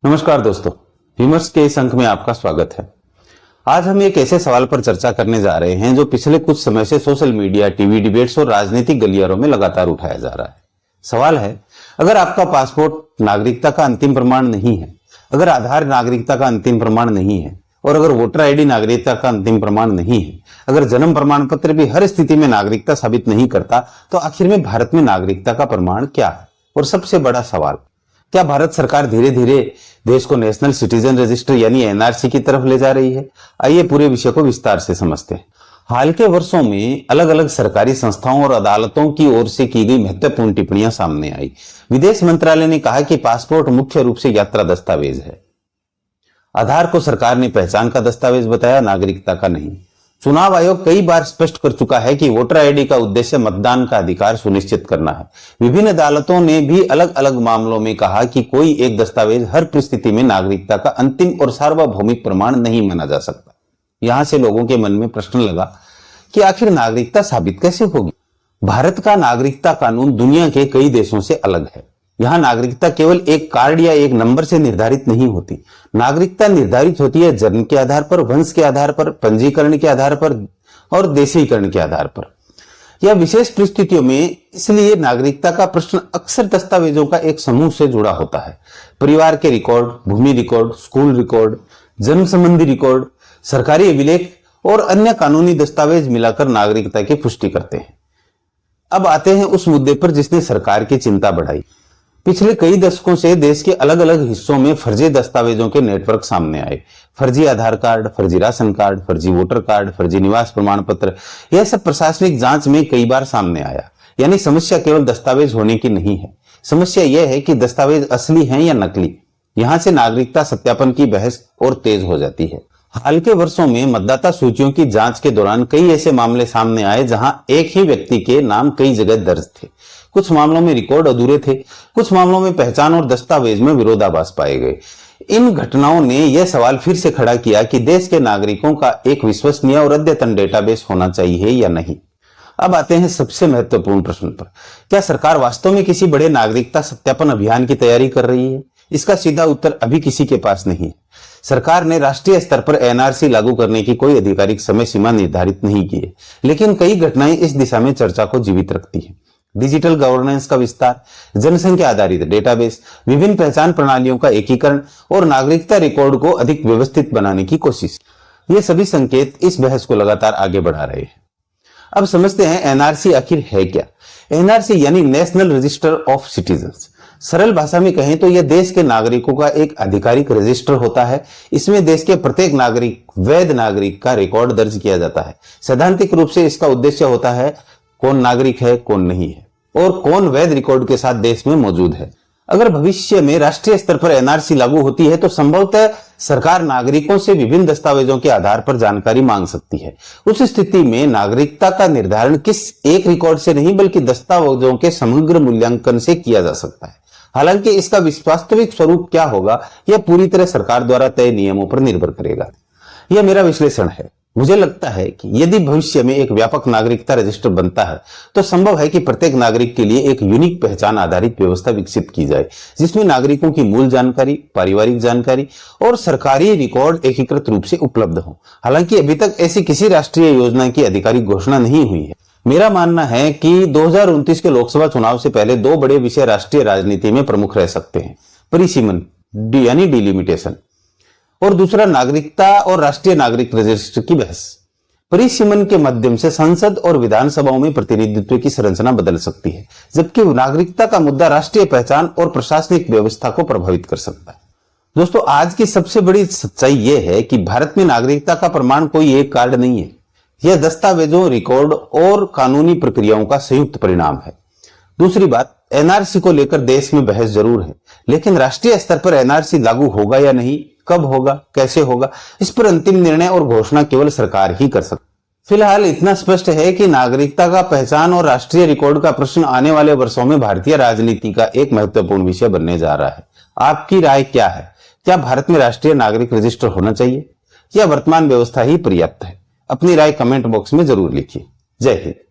नमस्कार दोस्तों, विमर्श के इस अंक में आपका स्वागत है। आज हम एक ऐसे सवाल पर चर्चा करने जा रहे हैं जो पिछले कुछ समय से सोशल मीडिया, टीवी डिबेट्स और राजनीतिक गलियारों में लगातार उठाया जा रहा है। सवाल है, अगर आपका पासपोर्ट नागरिकता का अंतिम प्रमाण नहीं है, अगर आधार नागरिकता का अंतिम प्रमाण नहीं है और अगर वोटर आईडी नागरिकता का अंतिम प्रमाण नहीं है, अगर जन्म प्रमाण पत्र भी हर स्थिति में नागरिकता साबित नहीं करता, तो आखिर में भारत में नागरिकता का प्रमाण क्या है? और सबसे बड़ा सवाल, क्या भारत सरकार धीरे धीरे देश को नेशनल सिटीजन रजिस्टर यानी एनआरसी की तरफ ले जा रही है? आइए पूरे विषय को विस्तार से समझते हैं। हाल के वर्षों में अलग अलग सरकारी संस्थाओं और अदालतों की ओर से की गई महत्वपूर्ण टिप्पणियां सामने आई। विदेश मंत्रालय ने कहा कि पासपोर्ट मुख्य रूप से यात्रा दस्तावेज है। आधार को सरकार ने पहचान का दस्तावेज बताया, नागरिकता का नहीं। चुनाव आयोग कई बार स्पष्ट कर चुका है कि वोटर आईडी का उद्देश्य मतदान का अधिकार सुनिश्चित करना है। विभिन्न अदालतों ने भी अलग अलग मामलों में कहा कि कोई एक दस्तावेज हर परिस्थिति में नागरिकता का अंतिम और सार्वभौमिक प्रमाण नहीं माना जा सकता। यहां से लोगों के मन में प्रश्न लगा कि आखिर नागरिकता साबित कैसे होगी? भारत का नागरिकता कानून दुनिया के कई देशों से अलग है। यहाँ नागरिकता केवल एक कार्ड या एक नंबर से निर्धारित नहीं होती। नागरिकता निर्धारित होती है जन्म के आधार पर, वंश के आधार पर, पंजीकरण के आधार पर और देशीकरण के आधार पर। यह विशेष परिस्थितियों में इसलिए नागरिकता का प्रश्न अक्सर दस्तावेजों का एक समूह से जुड़ा होता है। परिवार के रिकॉर्ड, भूमि रिकॉर्ड, स्कूल रिकॉर्ड, जन्म संबंधी रिकॉर्ड, सरकारी अभिलेख और अन्य कानूनी दस्तावेज मिलाकर नागरिकता की पुष्टि करते हैं। अब आते हैं उस मुद्दे पर जिसने सरकार की चिंता बढ़ाई। पिछले कई दशकों से देश के अलग अलग हिस्सों में फर्जी दस्तावेजों के नेटवर्क सामने आए। फर्जी आधार कार्ड, फर्जी राशन कार्ड, फर्जी वोटर कार्ड, फर्जी निवास प्रमाण पत्र, यह सब प्रशासनिक जांच में कई बार सामने आया। यानी समस्या केवल दस्तावेज होने की नहीं है, समस्या यह है कि दस्तावेज असली हैं या नकली। यहां से नागरिकता सत्यापन की बहस और तेज हो जाती है। हाल के वर्षों में मतदाता सूचियों की जांच के दौरान कई ऐसे मामले सामने आए जहां एक ही व्यक्ति के नाम कई जगह दर्ज थे। कुछ मामलों में रिकॉर्ड अधूरे थे, कुछ मामलों में पहचान और दस्तावेज में विरोधाभास पाए गए। इन घटनाओं ने यह सवाल फिर से खड़ा किया कि देश के नागरिकों का एक विश्वसनीय और अद्यतन डेटाबेस होना चाहिए या नहीं। अब आते हैं सबसे महत्वपूर्ण प्रश्न पर, क्या सरकार वास्तव में किसी बड़े नागरिकता सत्यापन अभियान की तैयारी कर रही है? इसका सीधा उत्तर अभी किसी के पास नहीं है। सरकार ने राष्ट्रीय स्तर पर एनआरसी लागू करने की कोई आधिकारिक समय सीमा निर्धारित नहीं की है, लेकिन कई घटनाएं इस दिशा में चर्चा को जीवित रखती हैं। डिजिटल गवर्नेंस का विस्तार, जनसंख्या आधारित डेटाबेस, विभिन्न पहचान प्रणालियों का एकीकरण और नागरिकता रिकॉर्ड को अधिक व्यवस्थित बनाने की कोशिश, ये सभी संकेत इस बहस को लगातार आगे बढ़ा रहे हैं। अब समझते हैं एनआरसी आखिर है क्या। एनआरसी यानी नेशनल रजिस्टर ऑफ सिटीजन्स। सरल भाषा में कहें तो यह देश के नागरिकों का एक आधिकारिक रजिस्टर होता है। इसमें देश के प्रत्येक नागरिक, वैध नागरिक का रिकॉर्ड दर्ज किया जाता है। सैद्धांतिक रूप से इसका उद्देश्य होता है कौन नागरिक है, कौन नहीं है और कौन वैध रिकॉर्ड के साथ देश में मौजूद है। अगर भविष्य में राष्ट्रीय स्तर पर एनआरसी लागू होती है तो संभवतः सरकार नागरिकों से विभिन्न दस्तावेजों के आधार पर जानकारी मांग सकती है। उस स्थिति में नागरिकता का निर्धारण किस एक रिकॉर्ड से नहीं बल्कि दस्तावेजों के समग्र मूल्यांकन से किया जा सकता है। हालांकि इसका वास्तविक स्वरूप क्या होगा यह पूरी तरह सरकार द्वारा तय नियमों पर निर्भर करेगा। यह मेरा विश्लेषण है। मुझे लगता है कि यदि भविष्य में एक व्यापक नागरिकता रजिस्टर बनता है तो संभव है कि प्रत्येक नागरिक के लिए एक यूनिक पहचान आधारित व्यवस्था विकसित की जाए, जिसमें नागरिकों की मूल जानकारी, पारिवारिक जानकारी और सरकारी रिकॉर्ड एकीकृत रूप से उपलब्ध हो। हालांकि अभी तक ऐसी किसी राष्ट्रीय योजना की आधिकारिक घोषणा नहीं हुई है। मेरा मानना है कि 2029 के लोकसभा चुनाव से पहले दो बड़े विषय राष्ट्रीय राजनीति में प्रमुख रह सकते हैं। परिसीमन यानी डिलिमिटेशन और दूसरा नागरिकता और राष्ट्रीय नागरिक रजिस्टर की बहस। परिसीमन के माध्यम से संसद और विधानसभाओं में प्रतिनिधित्व की संरचना बदल सकती है, जबकि नागरिकता का मुद्दा राष्ट्रीय पहचान और प्रशासनिक व्यवस्था को प्रभावित कर सकता है। दोस्तों, आज की सबसे बड़ी सच्चाई यह है कि भारत में नागरिकता का प्रमाण कोई एक कार्ड नहीं है। यह दस्तावेजों, रिकॉर्ड और कानूनी प्रक्रियाओं का संयुक्त परिणाम है। दूसरी बात, एनआरसी को लेकर देश में बहस जरूर है, लेकिन राष्ट्रीय स्तर पर एनआरसी लागू होगा या नहीं, कब होगा, कैसे होगा, इस पर अंतिम निर्णय और घोषणा केवल सरकार ही कर सकती है। फिलहाल इतना स्पष्ट है कि नागरिकता का पहचान और राष्ट्रीय रिकॉर्ड का प्रश्न आने वाले वर्षों में भारतीय राजनीति का एक महत्वपूर्ण विषय बनने जा रहा है। आपकी राय क्या है? क्या भारत में राष्ट्रीय नागरिक रजिस्टर होना चाहिए या वर्तमान व्यवस्था ही पर्याप्त है? अपनी राय कमेंट बॉक्स में जरूर लिखिए। जय हिंद।